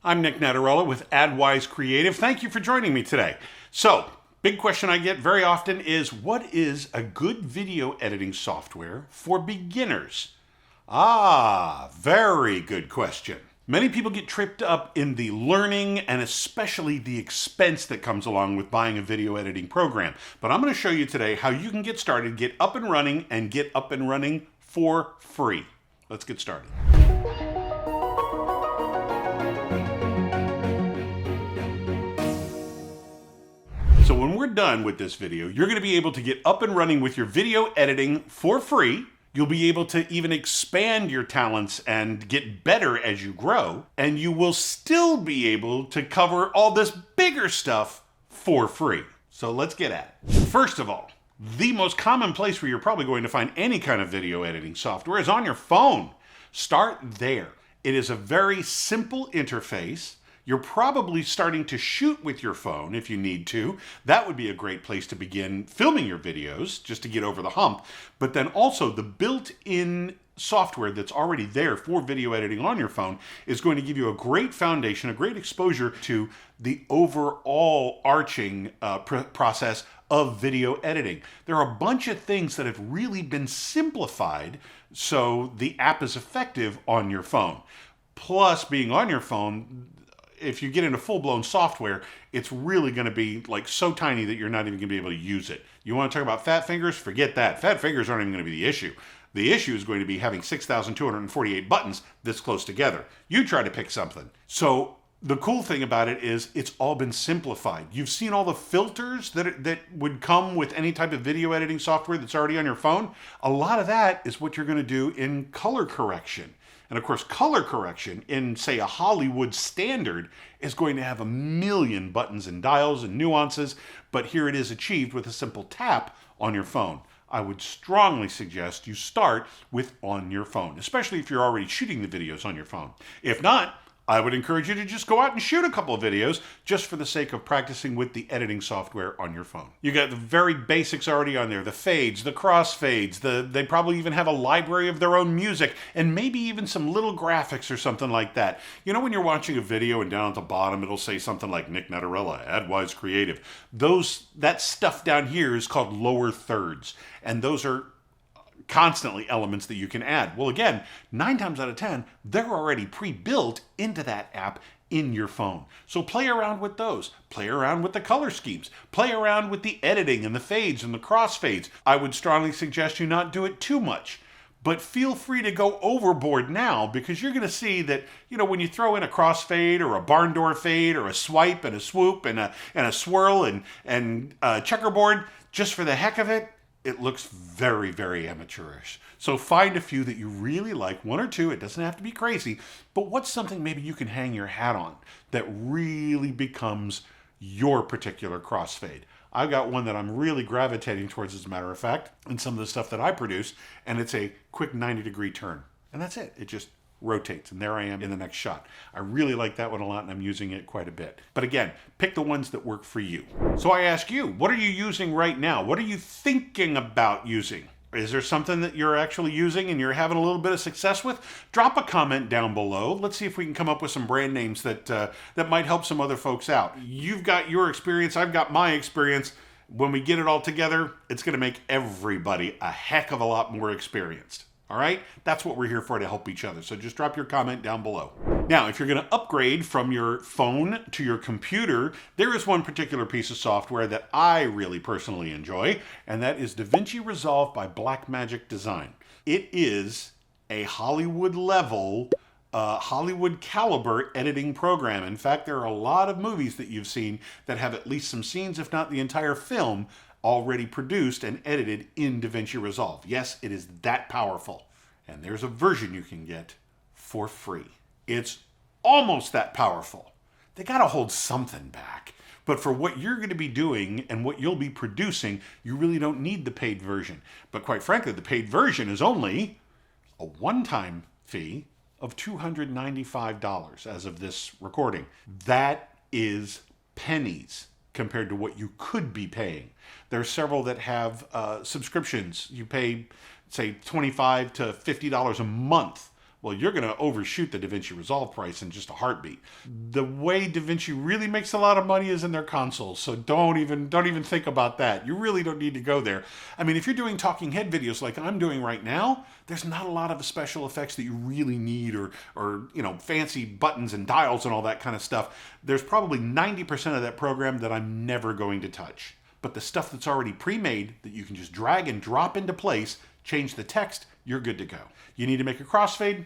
I'm Nick Natarella with AdWise Creative. Thank you for joining me today. So, big question I get very often is, what is a good video editing software for beginners? Very good question. Many people get tripped up in the learning and especially the expense that comes along with buying a video editing program. But I'm going to show you today how you can get started, get up and running for free. Let's get started. So when we're done with this video, you're going to be able to get up and running with your video editing for free. You'll be able to even expand your talents and get better as you grow. And you will still be able to cover all this bigger stuff for free. So let's get at it. First of all, the most common place where you're probably going to find any kind of video editing software is on your phone. Start there. It is a very simple interface. You're probably starting to shoot with your phone if you need to. That would be a great place to begin filming your videos, just to get over the hump. But then also the built-in software that's already there for video editing on your phone is going to give you a great foundation, a great exposure to the overall arching process of video editing. There are a bunch of things that have really been simplified so the app is effective on your phone. Plus, being on your phone, if you get into full-blown software, it's really going to be like so tiny that you're not even going to be able to use it. You want to talk about fat fingers? Forget that. Fat fingers aren't even going to be the issue. The issue is going to be having 6,248 buttons this close together. You try to pick something. So the cool thing about it is it's all been simplified. You've seen all the filters that would come with any type of video editing software that's already on your phone. A lot of that is what you're going to do in color correction. And of course, color correction in, say, a Hollywood standard is going to have a million buttons and dials and nuances, but here it is achieved with a simple tap on your phone. I would strongly suggest you start with on your phone, especially if you're already shooting the videos on your phone. If not, I would encourage you to just go out and shoot a couple of videos just for the sake of practicing with the editing software on your phone. You got the very basics already on there, the fades, the crossfades, they probably even have a library of their own music and maybe even some little graphics or something like that. You know, when you're watching a video and down at the bottom it'll say something like Nick Natarella, AdWise Creative. That stuff down here is called lower thirds, and those are constantly elements that you can add. Well, again, 9 times out of 10, they're already pre-built into that app in your phone. So play around with those. Play around with the color schemes. Play around with the editing and the fades and the crossfades. I would strongly suggest you not do it too much, but feel free to go overboard now, because you're going to see that, you know, when you throw in a crossfade or a barn door fade or a swipe and a swoop and a swirl and a checkerboard, just for the heck of it, it looks very, very amateurish. So find a few that you really like, 1 or 2. It doesn't have to be crazy, but what's something maybe you can hang your hat on that really becomes your particular crossfade? I've got one that I'm really gravitating towards, as a matter of fact, in some of the stuff that I produce, and it's a quick 90-degree turn. And that's it. It just rotates, and there I am in the next shot. I really like that one a lot, and I'm using it quite a bit. But again, pick the ones that work for you. So I ask you, what are you using right now? What are you thinking about using? Is there something that you're actually using and you're having a little bit of success with? Drop a comment down below. Let's see if we can come up with some brand names that might help some other folks out. You've got your experience, I've got my experience. When we get it all together, it's going to make everybody a heck of a lot more experienced. All right? That's what we're here for, to help each other. So just drop your comment down below. Now, if you're going to upgrade from your phone to your computer, there is one particular piece of software that I really personally enjoy, and that is DaVinci Resolve by Blackmagic Design. It is a Hollywood level, Hollywood caliber editing program. In fact, there are a lot of movies that you've seen that have at least some scenes, if not the entire film, already produced and edited in DaVinci Resolve. Yes, it is that powerful. And there's a version you can get for free. It's almost that powerful. They gotta hold something back. But for what you're going to be doing and what you'll be producing, you really don't need the paid version. But quite frankly, the paid version is only a one-time fee of $295 as of this recording. That is pennies compared to what you could be paying. There are several that have subscriptions. You pay, say, $25 to $50 a month well, you're going to overshoot the DaVinci Resolve price in just a heartbeat. The way DaVinci really makes a lot of money is in their consoles, so don't even think about that. You really don't need to go there. I mean, if you're doing talking head videos like I'm doing right now, there's not a lot of special effects that you really need, or fancy buttons and dials and all that kind of stuff. There's probably 90% of that program that I'm never going to touch. But the stuff that's already pre-made that you can just drag and drop into place, change the text, you're good to go. You need to make a crossfade,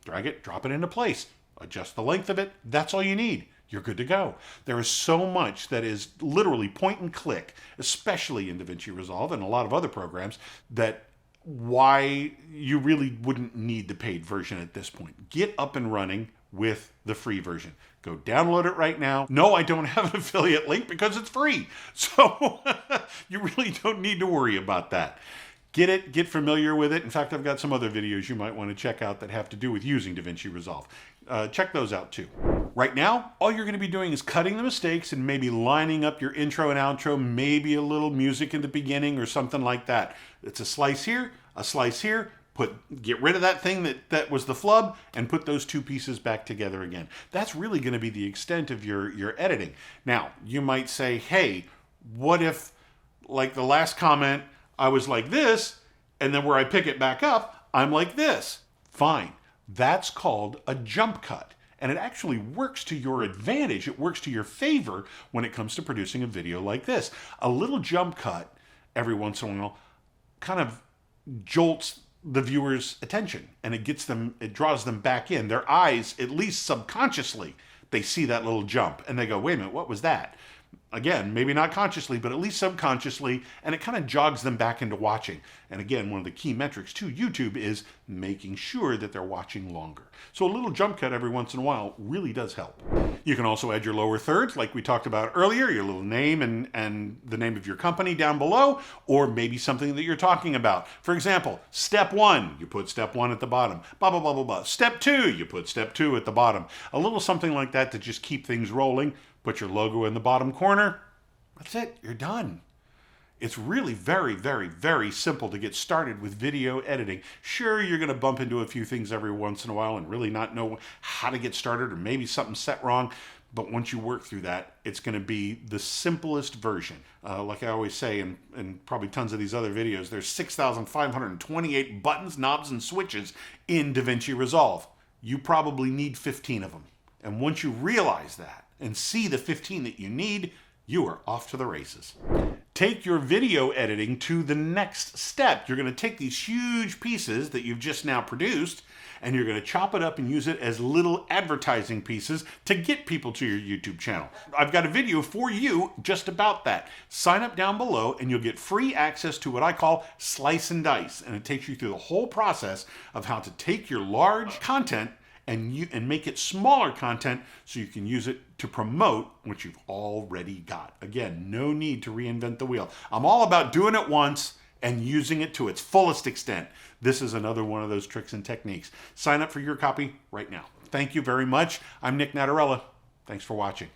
drag it, drop it into place, adjust the length of it, that's all you need. You're good to go. There is so much that is literally point and click, especially in DaVinci Resolve and a lot of other programs, that why you really wouldn't need the paid version at this point. Get up and running with the free version. Go download it right now. No, I don't have an affiliate link because it's free. So you really don't need to worry about that. Get it, get familiar with it. In fact, I've got some other videos you might want to check out that have to do with using DaVinci Resolve. Check those out too. Right now, all you're going to be doing is cutting the mistakes and maybe lining up your intro and outro, maybe a little music in the beginning or something like that. It's a slice here, get rid of that thing that was the flub and put those two pieces back together again. That's really going to be the extent of your editing. Now, you might say, hey, what if, like the last comment, I was like this, and then where I pick it back up, I'm like this. Fine. That's called a jump cut. And it actually works to your advantage. It works to your favor when it comes to producing a video like this. A little jump cut every once in a while kind of jolts the viewer's attention, and it draws them back in. Their eyes, at least subconsciously, they see that little jump and they go, wait a minute, what was that? Again, maybe not consciously, but at least subconsciously, and it kind of jogs them back into watching. And again, one of the key metrics to YouTube is making sure that they're watching longer. So a little jump cut every once in a while really does help. You can also add your lower thirds, like we talked about earlier, your little name and the name of your company down below, or maybe something that you're talking about. For example, step 1, you put step 1 at the bottom. Blah, blah, blah, blah, blah. Step 2, you put step 2 at the bottom. A little something like that to just keep things rolling. Put your logo in the bottom corner. That's it. You're done. It's really very, very, very simple to get started with video editing. Sure, you're going to bump into a few things every once in a while and really not know how to get started, or maybe something's set wrong. But once you work through that, it's going to be the simplest version. Like I always say in probably tons of these other videos, there's 6,528 buttons, knobs, and switches in DaVinci Resolve. You probably need 15 of them. And once you realize that, and see the 15 that you need, you are off to the races. Take your video editing to the next step. You're going to take these huge pieces that you've just now produced, and you're going to chop it up and use it as little advertising pieces to get people to your YouTube channel. I've got a video for you just about that. Sign up down below and you'll get free access to what I call Slice and Dice, and it takes you through the whole process of how to take your large content and make it smaller content so you can use it to promote what you've already got. Again, no need to reinvent the wheel. I'm all about doing it once and using it to its fullest extent. This is another one of those tricks and techniques. Sign up for your copy right now. Thank you very much. I'm Nick Natarella. Thanks for watching.